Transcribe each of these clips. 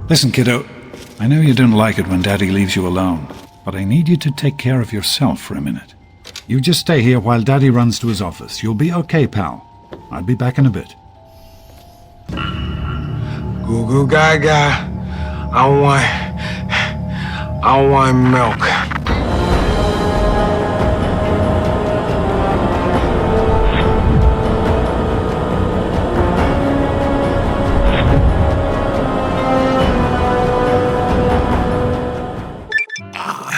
Listen, kiddo, I know you don't like it when Daddy leaves you alone, but I need you to take care of yourself for a minute. You just stay here while Daddy runs to his office. You'll be okay, pal. I'll be back in a bit. Goo goo gaga. I want milk.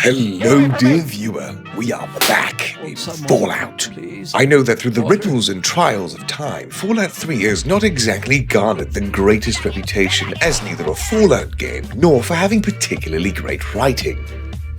Hello, dear viewer. We are back in Fallout. I know that through the ripples and trials of time, Fallout 3 has not exactly garnered the greatest reputation as neither a Fallout game nor for having particularly great writing.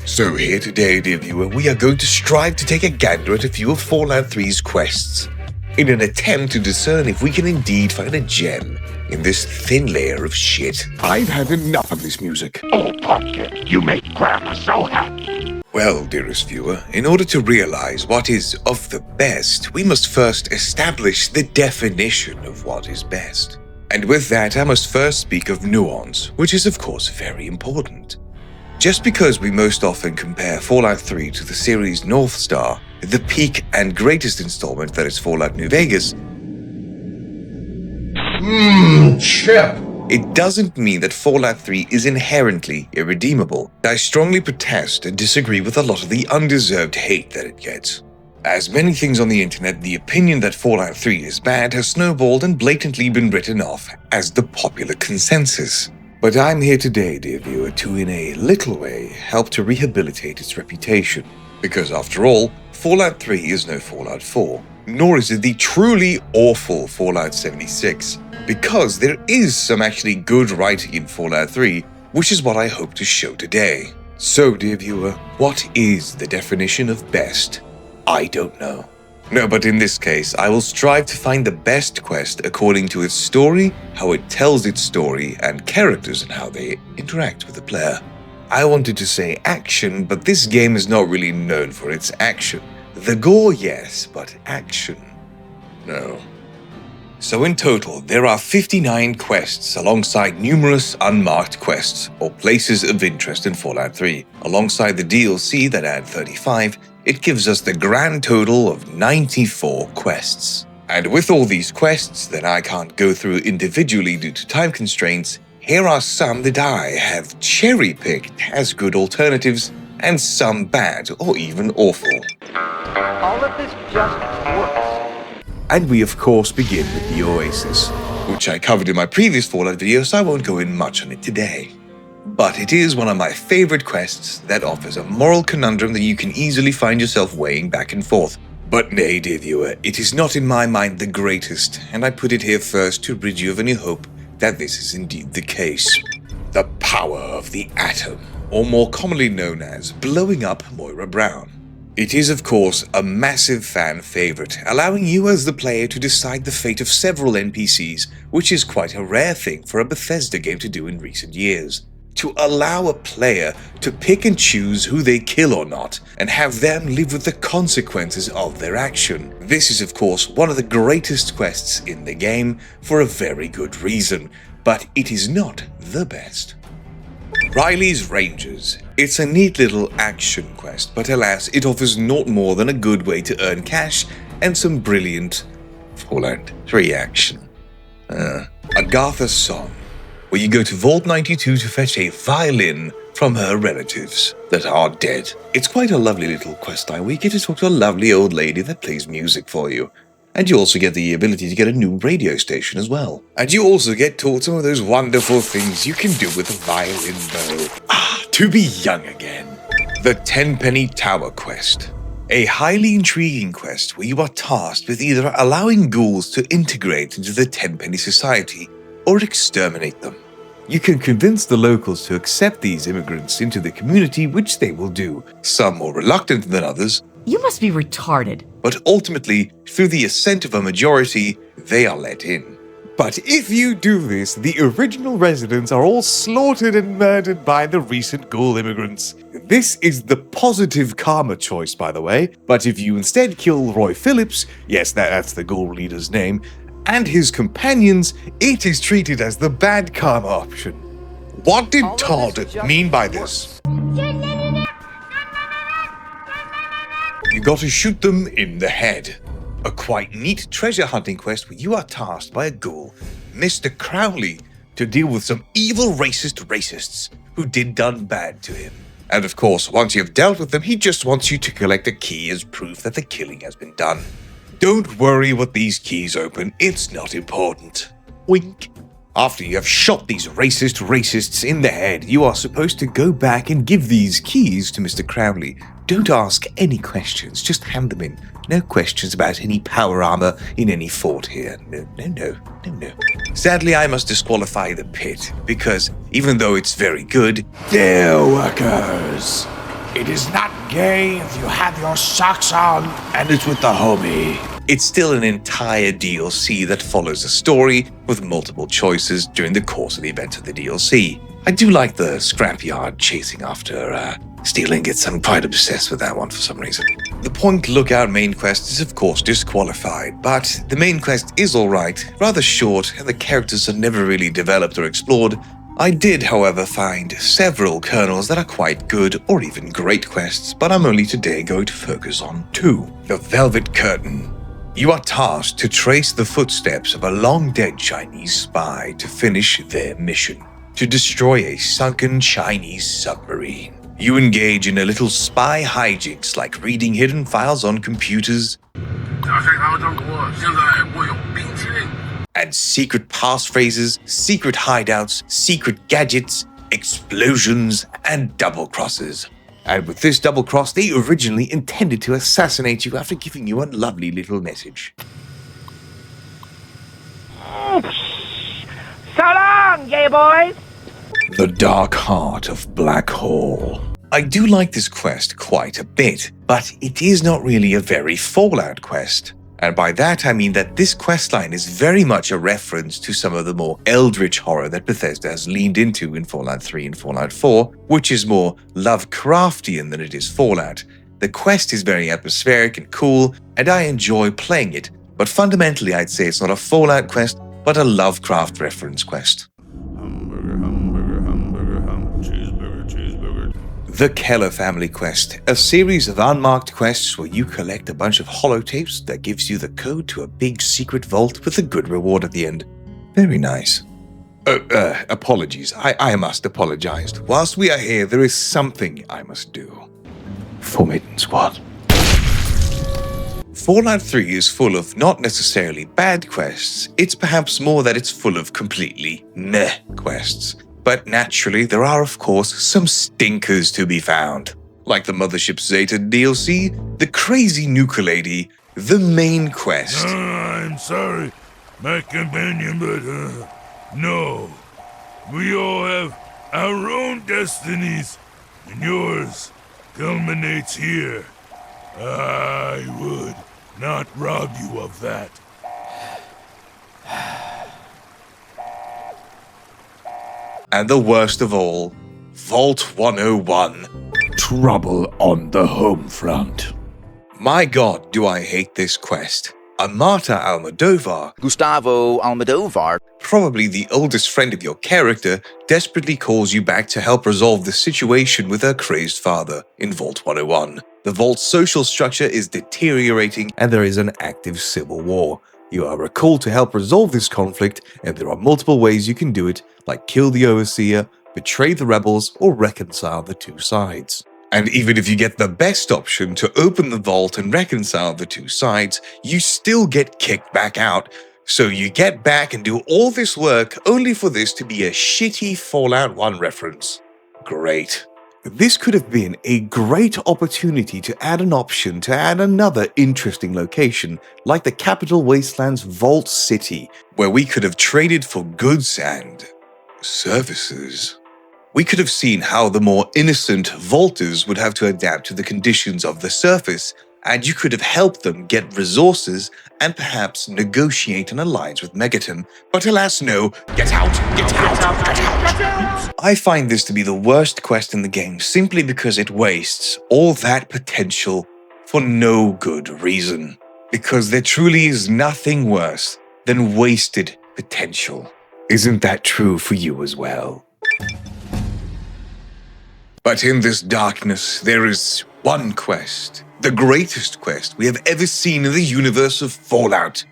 So here today, dear viewer, we are going to strive to take a gander at a few of Fallout 3's quests, in an attempt to discern if we can indeed find a gem in this thin layer of shit. I've had enough of this music. Oh, Pumpkin, you make Grandma so happy. Well, dearest viewer, in order to realize what is of the best, we must first establish the definition of what is best. And with that, I must first speak of nuance, which is of course very important. Just because we most often compare Fallout 3 to the series North Star, the peak and greatest installment that is Fallout New Vegas, Chip! it doesn't mean that Fallout 3 is inherently irredeemable. I strongly protest and disagree with a lot of the undeserved hate that it gets. As many things on the internet, the opinion that Fallout 3 is bad has snowballed and blatantly been written off as the popular consensus. But I'm here today, dear viewer, to in a little way help to rehabilitate its reputation. Because after all, Fallout 3 is no Fallout 4, nor is it the truly awful Fallout 76. Because there is some actually good writing in Fallout 3, which is what I hope to show today. So, dear viewer, what is the definition of best? I don't know. No, but in this case, I will strive to find the best quest according to its story, how it tells its story, and characters and how they interact with the player. I wanted to say action, but this game is not really known for its action. The gore, yes, but action, no. So in total, there are 59 quests alongside numerous unmarked quests or places of interest in Fallout 3. Alongside the DLC that add 35, it gives us the grand total of 94 quests. And with all these quests that I can't go through individually due to time constraints, here are some that I have cherry-picked as good alternatives and some bad or even awful. All of this just works. And we of course begin with the Oasis, which I covered in my previous Fallout video, so I won't go in much on it today. But it is one of my favorite quests that offers a moral conundrum that you can easily find yourself weighing back and forth. But nay, dear viewer, it is not in my mind the greatest, and I put it here first to rid you of any hope that this is indeed the case. The power of the atom, or more commonly known as blowing up Moira Brown. It is, of course, a massive fan favorite, allowing you as the player to decide the fate of several NPCs, which is quite a rare thing for a Bethesda game to do in recent years. To allow a player to pick and choose who they kill or not, and have them live with the consequences of their action. This is, of course, one of the greatest quests in the game for a very good reason, but it is not the best. Riley's Rangers. It's a neat little action quest, but alas, it offers naught more than a good way to earn cash and some brilliant Fallout 3 action. Agatha's Song, where you go to Vault 92 to fetch a violin from her relatives that are dead. It's quite a lovely little quest line where you get to talk to a lovely old lady that plays music for you. And you also get the ability to get a new radio station as well. And you also get taught some of those wonderful things you can do with a violin bow. To be young again. The Tenpenny Tower Quest. A highly intriguing quest where you are tasked with either allowing ghouls to integrate into the Tenpenny Society or exterminate them. You can convince the locals to accept these immigrants into the community, which they will do, some more reluctant than others. You must be retarded. But ultimately, through the assent of a majority, they are let in. But if you do this, the original residents are all slaughtered and murdered by the recent ghoul immigrants. This is the positive karma choice, by the way. But if you instead kill Roy Phillips, yes, that's the ghoul leader's name, and his companions, it is treated as the bad karma option. What did Todd mean by this? You got to shoot them in the head. A quite neat treasure hunting quest where you are tasked by a ghoul, Mr. Crowley, to deal with some evil racists who done bad to him. And of course, once you've dealt with them, he just wants you to collect a key as proof that the killing has been done. Don't worry what these keys open, it's not important. Wink. After you have shot these racists in the head, you are supposed to go back and give these keys to Mr. Crowley. Don't ask any questions, just hand them in. No questions about any power armor in any fort here. No. Sadly, I must disqualify the pit, because even though it's very good, Dear workers, it is not gay if you have your socks on and it's with the homie. it's still an entire DLC that follows a story with multiple choices during the course of the events of the DLC. I do like the scrapyard chasing after steel ingots. I'm quite obsessed with that one for some reason. The Point Lookout main quest is of course disqualified, but the main quest is alright, rather short, and the characters are never really developed or explored. I did, however, find several kernels that are quite good or even great quests, but I'm only today going to focus on two. The Velvet Curtain. You are tasked to trace the footsteps of a long-dead Chinese spy to finish their mission, to destroy a sunken Chinese submarine. You engage in a little spy hijinks like reading hidden files on computers, and secret passphrases, secret hideouts, secret gadgets, explosions, and double crosses. And with this double cross, they originally intended to assassinate you after giving you a lovely little message. So long, gay boys! The Dark Heart of Black Hole. I do like this quest quite a bit, but it is not really a very Fallout quest. And by that I mean that this questline is very much a reference to some of the more eldritch horror that Bethesda has leaned into in Fallout 3 and Fallout 4, which is more Lovecraftian than it is Fallout. The quest is very atmospheric and cool, and I enjoy playing it, but fundamentally I'd say it's not a Fallout quest, but a Lovecraft reference quest. The Keller Family Quest, a series of unmarked quests where you collect a bunch of holotapes that gives you the code to a big secret vault with a good reward at the end. Very nice. Apologies. I must apologize. Whilst we are here, there is something I must do. Forbidden Squad. Fallout 3 is full of not necessarily bad quests, it's perhaps more that it's full of completely meh quests. But naturally, there are of course some stinkers to be found. Like the Mothership Zeta DLC, the crazy nuka lady, the main quest. I'm sorry, my companion, but no. We all have our own destinies, and yours culminates here. I would not rob you of that. And the worst of all, Vault 101. Trouble on the home front. My god, do I hate this quest. Amata Almodovar, Gustavo Almodovar, probably the oldest friend of your character, desperately calls you back to help resolve the situation with her crazed father in Vault 101. The Vault's social structure is deteriorating and there is an active civil war. You are recalled to help resolve this conflict, and there are multiple ways you can do it, like kill the overseer, betray the rebels, or reconcile the two sides. And even if you get the best option to open the vault and reconcile the two sides, you still get kicked back out. So you get back and do all this work only for this to be a shitty Fallout 1 reference. Great. This could have been a great opportunity to add an option to add another interesting location, like the Capital Wasteland's Vault City, where we could have traded for goods and services. We could have seen how the more innocent vaulters would have to adapt to the conditions of the surface, and you could have helped them get resources and perhaps negotiate an alliance with Megaton. But alas no, get out, get out, get out! I find this to be the worst quest in the game simply because it wastes all that potential for no good reason. Because there truly is nothing worse than wasted potential. Isn't that true for you as well? But in this darkness, there is one quest, the greatest quest we have ever seen in the universe of Fallout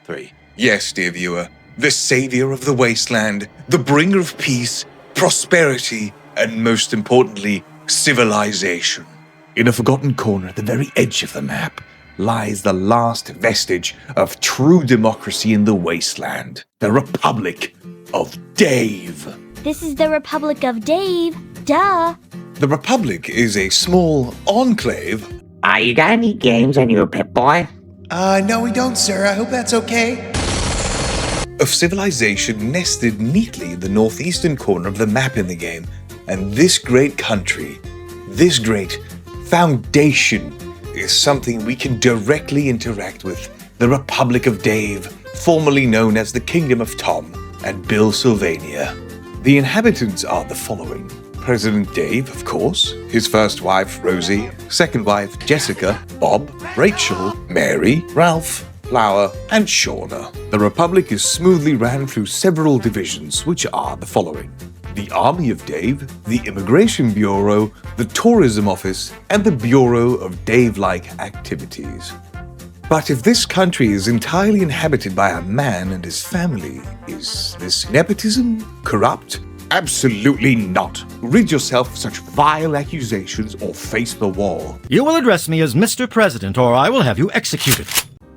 3. Yes, dear viewer, the savior of the wasteland, the bringer of peace, prosperity, and most importantly, civilization. In a forgotten corner at the very edge of the map lies the last vestige of true democracy in the wasteland, the Republic of Dave. This is the Republic of Dave. Duh. The Republic is a small enclave. You got any games on your Pip-Boy? No we don't, sir. I hope that's okay. Of civilization nested neatly in the northeastern corner of the map in the game. And this great country, this great foundation, is something we can directly interact with. The Republic of Dave, formerly known as the Kingdom of Tom and Bill Sylvania. The inhabitants are the following. President Dave, of course, his first wife, Rosie, second wife, Jessica, Bob, Rachel, Mary, Ralph, Flower, and Shauna. The Republic is smoothly ran through several divisions, which are the following. The Army of Dave, the Immigration Bureau, the Tourism Office, and the Bureau of Dave-like Activities. But if this country is entirely inhabited by a man and his family, is this nepotism? Corrupt? Absolutely not. Rid yourself of such vile accusations or face the wall. You will address me as Mr. President, or I will have you executed.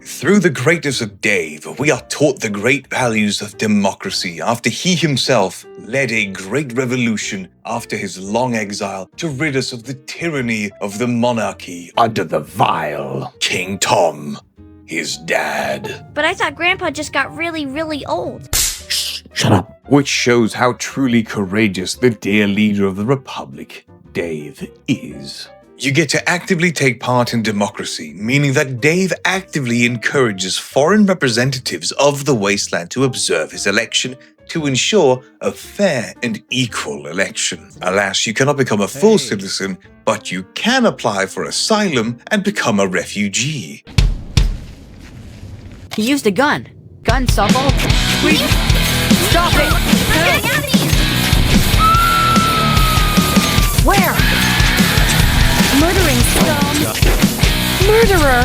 Through the greatness of Dave, we are taught the great values of democracy after he himself led a great revolution after his long exile to rid us of the tyranny of the monarchy under the vile King Tom, his dad. But I thought Grandpa just got really, really old. Shut up. Which shows how truly courageous the dear leader of the Republic, Dave, is. You get to actively take part in democracy, meaning that Dave actively encourages foreign representatives of the wasteland to observe his election to ensure a fair and equal election. Alas, you cannot become a full citizen, but you can apply for asylum and become a refugee. He used a gun. Gun suckle. Stop it! Where? Murdering scum. Murderer!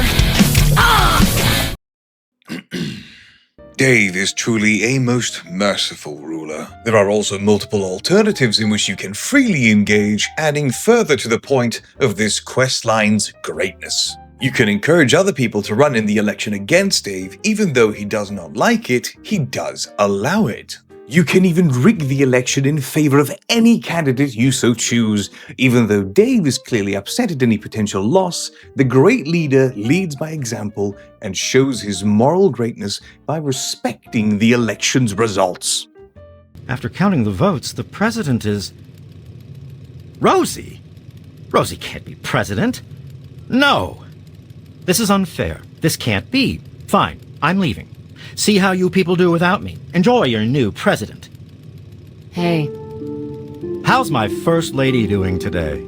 Dave is truly a most merciful ruler. There are also multiple alternatives in which you can freely engage, adding further to the point of this questline's greatness. You can encourage other people to run in the election against Dave, even though he does not like it, he does allow it. You can even rig the election in favor of any candidate you so choose. Even though Dave is clearly upset at any potential loss, the great leader leads by example and shows his moral greatness by respecting the election's results. After counting the votes, the president is... Rosie! Rosie can't be president. No! This is unfair. This can't be. Fine, I'm leaving. See how you people do without me. Enjoy your new president. Hey. How's my first lady doing today?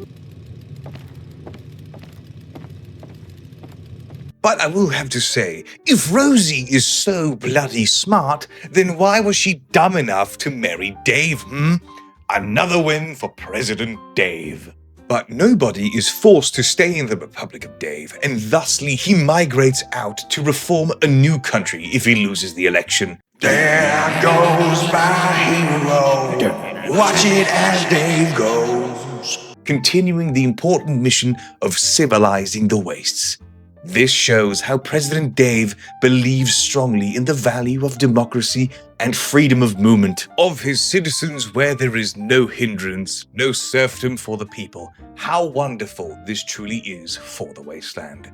But I will have to say, if Rosie is so bloody smart, then why was she dumb enough to marry Dave, Another win for President Dave. But nobody is forced to stay in the Republic of Dave, and thusly he migrates out to reform a new country if he loses the election. There goes my hero. Watch it as Dave goes. Continuing the important mission of civilizing the wastes. This shows how President Dave believes strongly in the value of democracy and freedom of movement of his citizens where there is no hindrance, no serfdom for the people. How wonderful this truly is for the wasteland.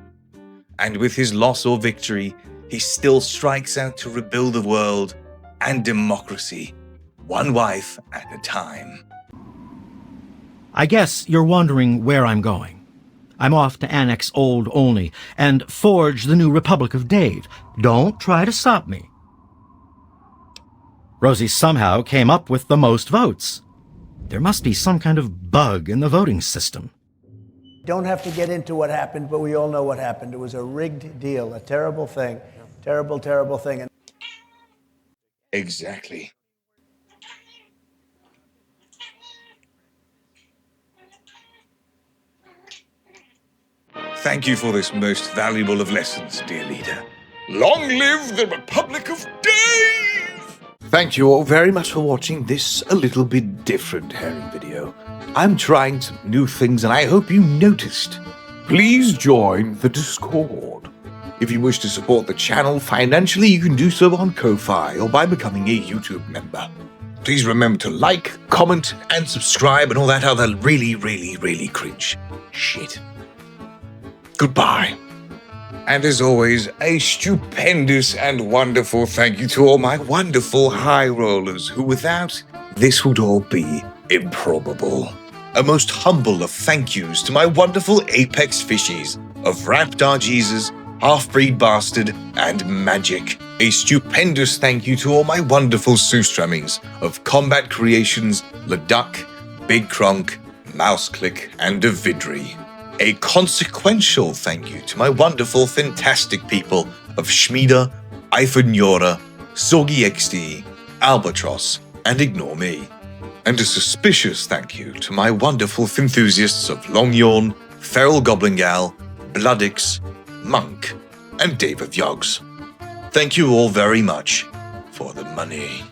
And with his loss or victory, he still strikes out to rebuild the world and democracy, one wife at a time. I guess you're wondering where I'm going. I'm off to annex Old Olney and forge the new Republic of Dave. Don't try to stop me. Rosie somehow came up with the most votes. There must be some kind of bug in the voting system. Don't have to get into what happened, but we all know what happened. It was a rigged deal, a terrible thing. Terrible, terrible thing. And Exactly. Thank you for this most valuable of lessons, dear leader. Long live the Republic of Dave! Thank you all very much for watching this a little bit different herring video. I'm trying some new things and I hope you noticed. Please join the Discord. If you wish to support the channel financially, you can do so on Ko-Fi or by becoming a YouTube member. Please remember to like, comment, and subscribe and all that other really, really, really cringe shit. Goodbye. And as always, a stupendous and wonderful thank you to all my wonderful high rollers who without this would all be improbable. A most humble of thank yous to my wonderful Apex Fishies of Raptar Jesus, Half-Breed Bastard, and Magic. A stupendous thank you to all my wonderful Soostrummies of Combat Creations, Leduc, Big Kronk, Mouseclick, and Davidri. A consequential thank you to my wonderful fantastic people of Schmieda, Eifernjora, Sorgi XD, Albatross, and Ignore Me. And a suspicious thank you to my wonderful enthusiasts of Longyawn, Feral Goblin Gal, Bloodix, Monk, and Dave of Yogs. Thank you all very much for the money.